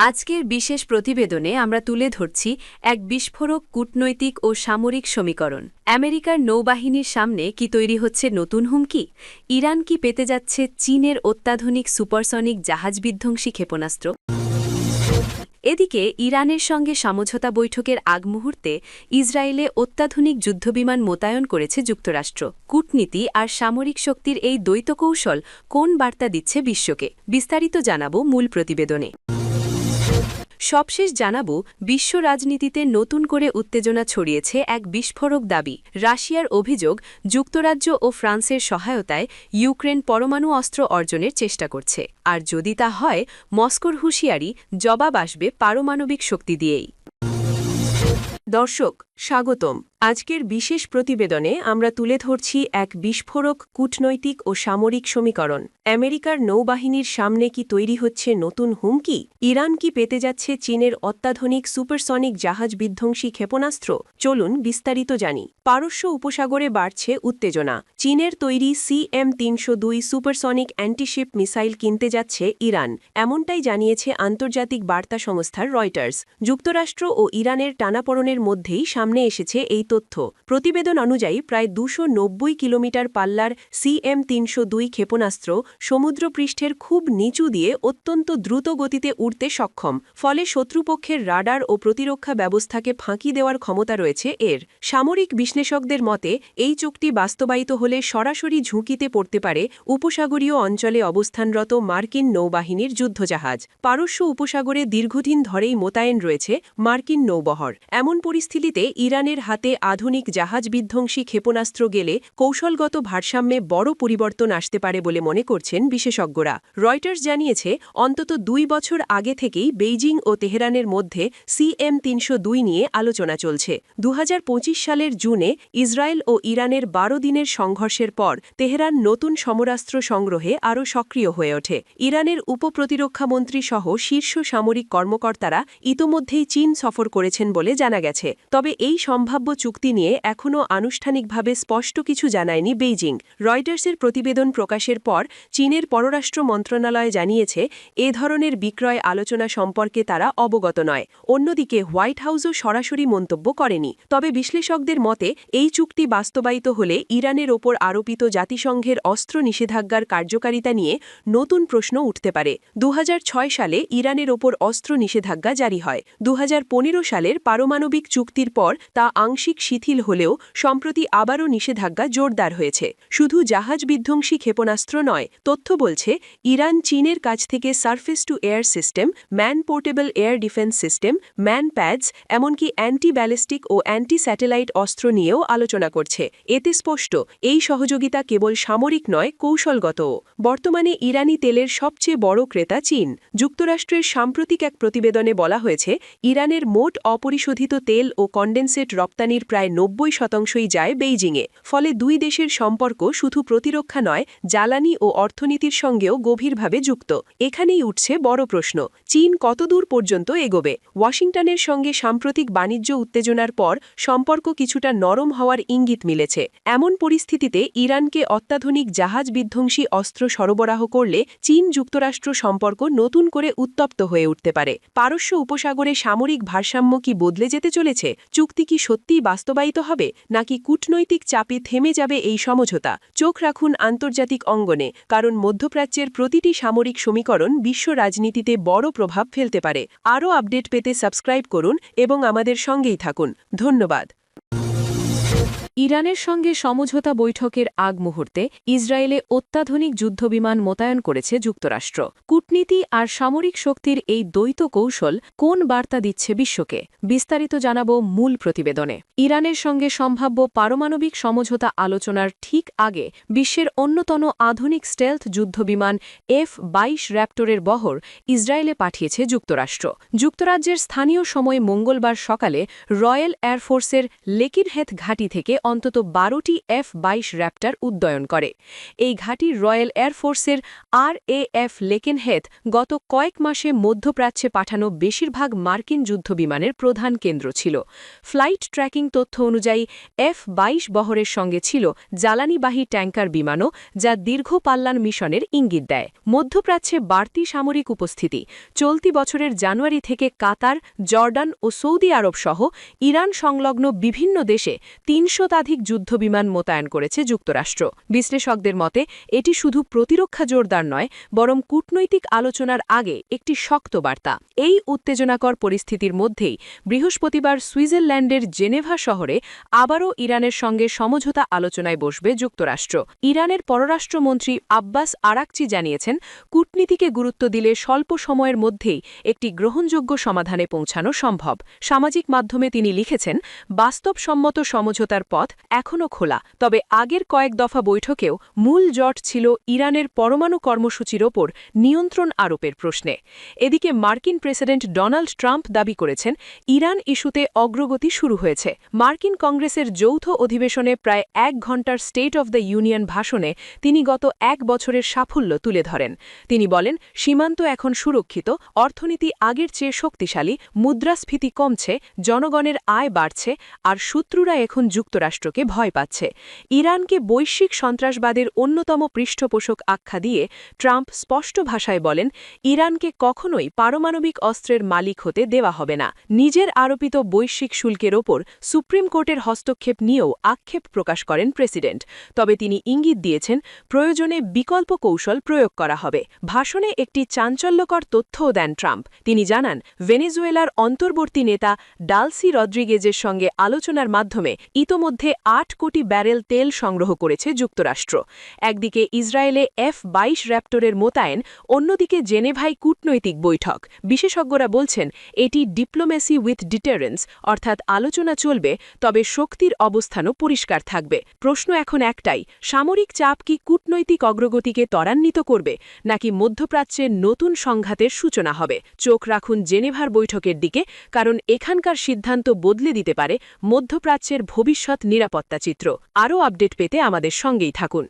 আজকের বিশেষ প্রতিবেদনে আমরা তুলে ধরছি এক বিস্ফোরক কূটনৈতিক ও সামরিক সমীকরণ। আমেরিকার নৌবাহিনীর সামনে কি তৈরি হচ্ছে নতুন হুমকি? ইরান কি পেতে যাচ্ছে চীনের অত্যাধুনিক সুপারসনিক জাহাজবিধ্বংসী ক্ষেপণাস্ত্র? এদিকে ইরানের সঙ্গে সমঝোতা বৈঠকের আগ মুহূর্তে ইসরায়েলে অত্যাধুনিক যুদ্ধবিমান মোতায়েন করেছে যুক্তরাষ্ট্র। কূটনীতি আর সামরিক শক্তির এই দ্বৈত কৌশল কোন বার্তা দিচ্ছে বিশ্বকে? বিস্তারিত জানাব মূল প্রতিবেদনে। সবশেষ জানাব, বিশ্ব রাজনীতিতে নতুন করে উত্তেজনা ছড়িয়েছে এক বিস্ফোরক দাবি। রাশিয়ার অভিযোগ, যুক্তরাজ্য ও ফ্রান্সের সহায়তায় ইউক্রেন পরমাণু অস্ত্র অর্জনের চেষ্টা করছে। আর যদি তা হয়, মস্কোর হুঁশিয়ারি, জবাব আসবে পারমাণবিক শক্তি দিয়েই। দর্শক, স্বাগতম। আজকের বিশেষ প্রতিবেদনে আমরা তুলে ধরছি এক বিস্ফোরক কূটনৈতিক ও সামরিক সমীকরণ। আমেরিকার নৌবাহিনীর সামনে কি তৈরি হচ্ছে নতুন হুমকি? ইরান কি পেতে যাচ্ছে চীনের অত্যাধুনিক সুপারসনিক জাহাজ বিধ্বংসী ক্ষেপণাস্ত্র? চলুন বিস্তারিত জানি। পারস্য উপসাগরে বাড়ছে উত্তেজনা। চীনের তৈরি CM-302 সুপারসনিক অ্যান্টিশিপ মিসাইল কিনতে যাচ্ছে ইরান, এমনটাই জানিয়েছে আন্তর্জাতিক বার্তা সংস্থার রয়টার্স। যুক্তরাষ্ট্র ও ইরানের টানাপোড়েনের মধ্যেই সামনে এসেছে এই তথ্য। প্রতিবেদন অনুযায়ী প্রায় 290 কিলোমিটার পাল্লার CM-302 ক্ষেপণাস্ত্র সমুদ্রপৃষ্ঠের খুব নিচু দিয়ে অত্যন্ত দ্রুত গতিতে উড়তে সক্ষম, ফলে শত্রুপক্ষের রাডার ও প্রতিরক্ষা ব্যবস্থাকে ফাঁকি দেওয়ার ক্ষমতা রয়েছে এর। সামরিক বিশ্লেষকদের মতে, এই চুক্তি বাস্তবায়িত হলে সরাসরি ঝুঁকিতে পড়তে পারে উপসাগরীয় অঞ্চলে অবস্থানরত মার্কিন নৌবাহিনীর যুদ্ধজাহাজ। পারস্য উপসাগরে দীর্ঘদিন ধরেই মোতায়েন রয়েছে মার্কিন নৌবহর। এমন পরিস্থিতিতে ইরানের হাতে আধুনিক জাহাজ বিধ্বংসী ক্ষেপণাস্ত্র গেলে কৌশলগত ভারসাম্যে বড় পরিবর্তন আসতে পারে বলে মনে করছেন বিশেষজ্ঞরা। রয়টার্স জানিয়েছে, অন্তত 2 বছর আগে থেকেই বেইজিং ও তেহরানের মধ্যে CM-302 নিয়ে আলোচনা চলছে। 2025 সালের জুনে ইসরায়েল ও ইরানের 12 দিনের সংঘর্ষের পর তেহরান নতুন সমরাস্ত্র সংগ্রহে আরও সক্রিয় হয়ে ওঠে। ইরানের উপপ্রতিরক্ষামন্ত্রী সহ শীর্ষ সামরিক কর্মকর্তারা ইতোমধ্যেই চীন সফর করেছেন বলে জানা গেছে। তবে এই সম্ভাব্য চুক্তি নিয়ে এখনও আনুষ্ঠানিকভাবে স্পষ্ট কিছু জানায়নি বেইজিং। রয়টার্সের প্রতিবেদন প্রকাশের পর চীনের পররাষ্ট্র মন্ত্রণালয় জানিয়েছে, এ ধরনের বিক্রয় আলোচনা সম্পর্কে তারা অবগত নয়। অন্যদিকে হোয়াইট হাউসও সরাসরি মন্তব্য করেনি। তবে বিশ্লেষকদের মতে, এই চুক্তি বাস্তবায়িত হলে ইরানের ওপর আরোপিত জাতিসংঘের অস্ত্র নিষেধাজ্ঞার কার্যকারিতা নিয়ে নতুন প্রশ্ন উঠতে পারে। 2006 সালে ইরানের ওপর অস্ত্র নিষেধাজ্ঞা জারি হয়। 2015 সালের পারমাণবিক চুক্তির পর তা আংশিক শিথিল হলেও সম্প্রতি আবারও নিষেধাজ্ঞা জোরদার হয়েছে। শুধু জাহাজ বিধ্বংসী ক্ষেপণাস্ত্র নয়, তথ্য বলছে ইরান চীনের কাছ থেকে surface two air system, man portable air defence system, man pads, এমনকি অ্যান্টি ব্যালিস্টিক ও অ্যান্টি স্যাটেলাইট অস্ত্র নিয়েও আলোচনা করছে। এতে স্পষ্ট, এই সহযোগিতা কেবল সামরিক নয়, কৌশলগতও। বর্তমানে ইরানি তেলের সবচেয়ে বড় ক্রেতা চীন। যুক্তরাষ্ট্রের সাম্প্রতিক এক প্রতিবেদনে বলা হয়েছে, ইরানের মোট অপরিশোধিত তেল ও কন্ডেনসেট রপ্তানির প্রায় 90% যায় বেইজিংয়ে। ফলে দুই দেশের সম্পর্ক শুধু প্রতিরক্ষা নয়, জ্বালানি ও অর্থনীতির সঙ্গেও গভীরভাবে যুক্ত। এখানেই উঠছে বড় প্রশ্ন, চীন কতদূর পর্যন্ত এগোবে? ওয়াশিংটনের সঙ্গে সাম্প্রতিক বাণিজ্য উত্তেজনার পর সম্পর্ক কিছুটা নরম হওয়ার ইঙ্গিত মিলেছে। এমন পরিস্থিতিতে ইরানকে অত্যাধুনিক জাহাজ বিধ্বংসী অস্ত্র সরবরাহ করলে চীন যুক্তরাষ্ট্র সম্পর্ক নতুন করে উত্তপ্ত হয়ে উঠতে পারে। পারস্য উপসাগরে সামরিক ভারসাম্য কি বদলে যেতে চলেছে? চুক্তি কি সত্যিই বাস্তবায়িত হবে, নাকি কূটনৈতিক চাপে থেমে যাবে এই সমঝোতা? চোখ রাখুন আন্তর্জাতিক অঙ্গনে, কারণ মধ্যপ্রাচ্যের প্রতিটি সামরিক সমীকরণ বিশ্ব রাজনীতিতে বড় প্রভাব ফেলতে পারে। আরও আপডেট পেতে সাবস্ক্রাইব করুন এবং আমাদের সঙ্গেই থাকুন। ধন্যবাদ। ইরানের সঙ্গে সমঝোতা বৈঠকের আগ মুহূর্তে ইসরায়েলে অত্যাধুনিক যুদ্ধবিমান মোতায়েন করেছে যুক্তরাষ্ট্র। কূটনীতি আর সামরিক শক্তির এই দ্বৈত কৌশল কোন বার্তা দিচ্ছে বিশ্বকে? বিস্তারিত জানাব মূল প্রতিবেদনে। ইরানের সঙ্গে সম্ভাব্য পারমাণবিক সমঝোতা আলোচনার ঠিক আগে বিশ্বের অন্যতম আধুনিক স্টেলথ যুদ্ধবিমান F-22 র্যাপ্টরের বহর ইসরায়েলে পাঠিয়েছে যুক্তরাষ্ট্র। যুক্তরাজ্যের স্থানীয় সময় মঙ্গলবার সকালে রয়্যাল এয়ারফোর্সের লেকিরহেথ ঘাঁটি থেকে অন্তত 12টি F-22 র্যাপ্টার উড্ডয়ন করে। এই ঘাঁটি রয়্যাল এয়ারফোর্সের RAF লেকেনহেথ গত কয়েক মাসে মধ্যপ্রাচ্যে পাঠানো বেশিরভাগ মার্কিন যুদ্ধবিমানের প্রধান কেন্দ্র ছিল। ফ্লাইট ট্র্যাকিং তথ্য অনুযায়ী F-22 বহরের সঙ্গে ছিল জ্বালানিবাহী ট্যাঙ্কার বিমানও, যা দীর্ঘ পাল্লার মিশনের ইঙ্গিত দেয়। মধ্যপ্রাচ্যে বাড়তি সামরিক উপস্থিতি। চলতি বছরের জানুয়ারি থেকে কাতার, জর্ডান ও সৌদি আরব সহ ইরান সংলগ্ন বিভিন্ন দেশে ৩০০-তধিক যুদ্ধবিমান মোতায়েন করেছে যুক্তরাষ্ট্র। বিশ্লেষকদের মতে এটি শুধু প্রতিরক্ষা জোরদার নয়, বরং কূটনৈতিক আলোচনার আগে একটি শক্ত বার্তা। এই উত্তেজনাকর পরিস্থিতির মধ্যেই বৃহস্পতিবার সুইজারল্যান্ডের জেনেভা শহরে আবারও ইরানের সঙ্গে সমঝোতা আলোচনায় বসবে যুক্তরাষ্ট্র। ইরানের পররাষ্ট্রমন্ত্রী আব্বাস আরাকচি জানিয়েছেন, কূটনীতিকে গুরুত্ব দিলে স্বল্প সময়ের মধ্যেই একটি গ্রহণযোগ্য সমাধানে পৌঁছানো সম্ভব। সামাজিক মাধ্যমে তিনি লিখেছেন, বাস্তবসম্মত সমঝোতার পথ এখনও খোলা, তবে আগের কয়েক দফা বৈঠকেও মূল জট ছিল ইরানের পরমাণু কর্মসূচির ওপর নিয়ন্ত্রণ আরোপের প্রশ্নে। এদিকে মার্কিন প্রেসিডেন্ট ডোনাল্ড ট্রাম্প দাবি করেছেন, ইরান ইস্যুতে অগ্রগতি শুরু হয়েছে। মার্কিন কংগ্রেসের যৌথ অধিবেশনে প্রায় 1 ঘণ্টার স্টেট অব দ্য ইউনিয়ন ভাষণে তিনি গত 1 বছরের সাফল্য তুলে ধরেন। তিনি বলেন, সীমান্ত এখন সুরক্ষিত, অর্থনীতি আগের চেয়ে শক্তিশালী, মুদ্রাস্ফীতি কমছে, জনগণের আয় বাড়ছে, আর শত্রুরা এখন যুক্তরাষ্ট্রকে ভয় পাচ্ছে। ইরানকে বৈশ্বিক সন্ত্রাসবাদের অন্যতম পৃষ্ঠপোষক আখ্যা দিয়ে ট্রাম্প স্পষ্ট ভাষায় বলেন, ইরানকে কখনোই পারমাণবিক অস্ত্রের মালিক হতে দেওয়া হবে না। নিজের আরোপিত বৈশ্বিক শুল্কের ওপর সুপ্রিম কোর্টের হস্তক্ষেপ নিয়েও আক্ষেপ প্রকাশ করেন প্রেসিডেন্ট। তবে তিনি ইঙ্গিত দিয়েছেন, প্রয়োজনে বিকল্প কৌশল প্রয়োগ করা হবে। ভাষণে একটি চাঞ্চল্যকর তথ্যও দেন ট্রাম্প। তিনি জানান, ভেনেজুয়েলার অন্তর্বর্তী নেতা ডালসি রদ্রিগেজের সঙ্গে আলোচনার মাধ্যমে ইতোমধ্যে 8 কোটি ব্যারেল তেল সংগ্রহ করেছে যুক্তরাষ্ট্র। একদিকে ইসরায়েলে F-22 র্যাপ্টরের মোতায়েন, অন্যদিকে জেনেভায় কূটনৈতিক বৈঠক। বিশেষজ্ঞরা বলছেন, এটি ডিপ্লোম্যাসি উইথ ডিটারেন্স, অর্থাৎ আলোচনা চলবে, তবে শক্তির অবস্থানও পরিষ্কার থাকবে। প্রশ্ন এখন একটাই, সামরিক চাপ কি কূটনৈতিক অগ্রগতিকে ত্বরান্বিত করবে, নাকি মধ্যপ্রাচ্যের নতুন সংঘাতের সূচনা হবে? চোখ রাখুন জেনেভার বৈঠকের দিকে, কারণ এখানকার সিদ্ধান্ত বদলে দিতে পারে মধ্যপ্রাচ্যের ভবিষ্যৎ নিরাপত্তা চিত্র। আরও আপডেট পেতে আমাদের সঙ্গেই থাকুন।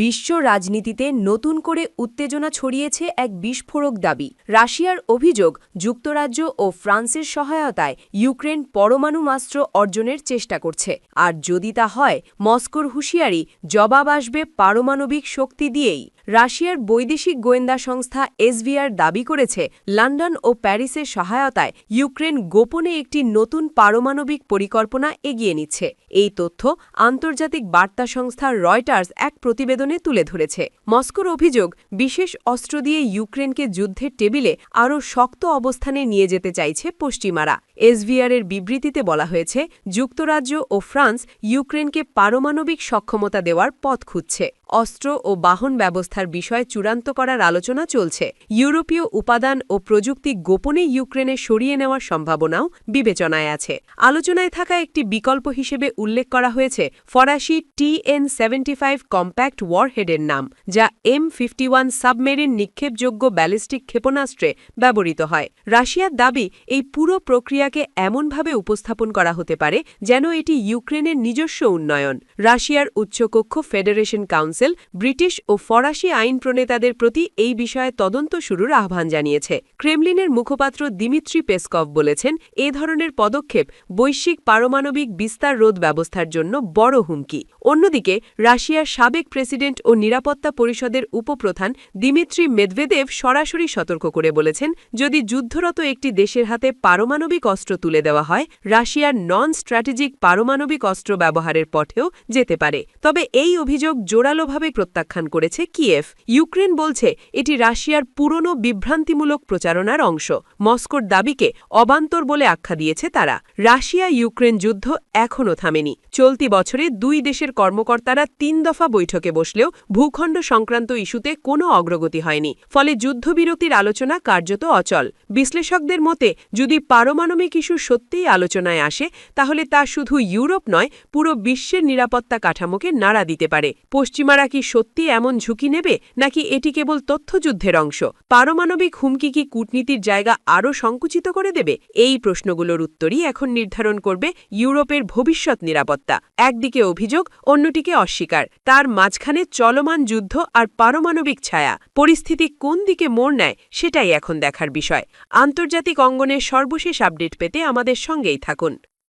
বিশ্ব রাজনীতিতে নতুন করে উত্তেজনা ছড়িয়েছে এক বিস্ফোরক দাবি। রাশিয়ার অভিযোগ, যুক্তরাজ্য ও ফ্রান্সের সহায়তায় ইউক্রেন পরমাণুমাস্ত্র অর্জনের চেষ্টা করছে। আর যদি তা হয়, মস্কোর হুঁশিয়ারি, জবাব আসবে পারমাণবিক শক্তি দিয়েই। রাশিয়ার বৈদেশিক গোয়েন্দা সংস্থা SVR দাবি করেছে, লন্ডন ও প্যারিসের সহায়তায় ইউক্রেন গোপনে একটি নতুন পারমাণবিক পরিকল্পনা এগিয়ে নিচ্ছে। এই তথ্য আন্তর্জাতিক বার্তা সংস্থা রয়টার্স এক প্রতিবেদনে তুলে ধরেছে। মস্কোর অভিযোগ, বিশেষ অস্ত্র দিয়ে ইউক্রেনকে যুদ্ধের টেবিলে আরও শক্ত অবস্থানে নিয়ে যেতে চাইছে পশ্চিমারা। SVR এর বিবৃতিতে বলা হয়েছে, যুক্তরাজ্য ও ফ্রান্স ইউক্রেনকে পারমাণবিক সক্ষমতা দেওয়ার পথ খুঁজছে। অস্ত্র ও বাহন ব্যবস্থার বিষয় চূড়ান্ত করার আলোচনা চলছে। ইউরোপীয় উপাদান ও প্রযুক্তি গোপনে ইউক্রেনে সরিয়ে নেওয়ার সম্ভাবনাও বিবেচনায় আছে। আলোচনায় থাকা একটি বিকল্প হিসেবে উল্লেখ করা হয়েছে ফরাসি TN-75 কম্প্যাক্ট ওয়ারহেডের নাম, যা M51 সাবমেরিন নিক্ষেপযোগ্য ব্যালিস্টিক ক্ষেপণাস্ত্রে ব্যবহৃত হয়। রাশিয়ার দাবি, এই পুরো প্রক্রিয়াকে এমনভাবে উপস্থাপন করা হতে পারে যেন এটি ইউক্রেনের নিজস্ব উন্নয়ন। রাশিয়ার উচ্চকক্ষ ফেডারেশন কাউন্সিল ব্রিটিশ ও ফরাসি আইন প্রণেতাদের প্রতি এই বিষয়ে তদন্ত শুরুর আহ্বান জানিয়েছে। ক্রেমলিনের মুখপাত্র দিমিত্রি পেসকভ বলেছেন, এ ধরনের পদক্ষেপ বৈশ্বিক পারমাণবিক বিস্তার রোধ ব্যবস্থার জন্য বড় হুমকি। অন্যদিকে রাশিয়ার সাবেক প্রেসিডেন্ট ও নিরাপত্তা পরিষদের উপপ্রধান দিমিত্রি মেদভেদেভ সরাসরি সতর্ক করে বলেছেন, যদি যুদ্ধরত একটি দেশের হাতে পারমাণবিক অস্ত্র তুলে দেওয়া হয়, রাশিয়ার নন স্ট্র্যাটেজিক পারমাণবিক অস্ত্র ব্যবহারের পথেও যেতে পারে। তবে এই অভিযোগ জোরালোভাবে প্রত্যাখ্যান করেছে কিয়েভ। ইউক্রেন বলছে, এটি রাশিয়ার পুরনো বিভ্রান্তিমূলক প্রচারণার অংশ। মস্কোর দাবিকে অবান্তর বলে আখ্যা দিয়েছে তারা। রাশিয়া ইউক্রেন যুদ্ধ এখনও থামেনি। চলতি বছরে দুই দেশের কর্মকর্তারা 3 দফা বৈঠকে বসলেও ভূখণ্ড সংক্রান্ত ইস্যুতে কোনো অগ্রগতি হয়নি। ফলে যুদ্ধবিরতির আলোচনা কার্যত অচল। বিশ্লেষকদের মতে, যদি পারমাণবিক ইস্যু সত্যিই আলোচনায় আসে, তাহলে তা শুধু ইউরোপ নয়, পুরো বিশ্বের নিরাপত্তা কাঠামোকে নাড়া দিতে পারে। পশ্চিমারা তারা কি সত্যি এমন ঝুঁকি নেবে নাকি এটি কেবল তথ্যযুদ্ধের অংশ? পারমাণবিক হুমকি কি কূটনীতির জায়গা আরও সংকুচিত করে দেবে? এই প্রশ্নগুলোর উত্তরই এখন নির্ধারণ করবে ইউরোপের ভবিষ্যৎ নিরাপত্তা। একদিকে অভিযোগ, অন্যটিকে অস্বীকার, তার মাঝখানে চলমান যুদ্ধ আর পারমাণবিক ছায়া। পরিস্থিতি কোন দিকে মোড় নেয় সেটাই এখন দেখার বিষয়। আন্তর্জাতিক অঙ্গনের সর্বশেষ আপডেট পেতে আমাদের সঙ্গেই থাকুন।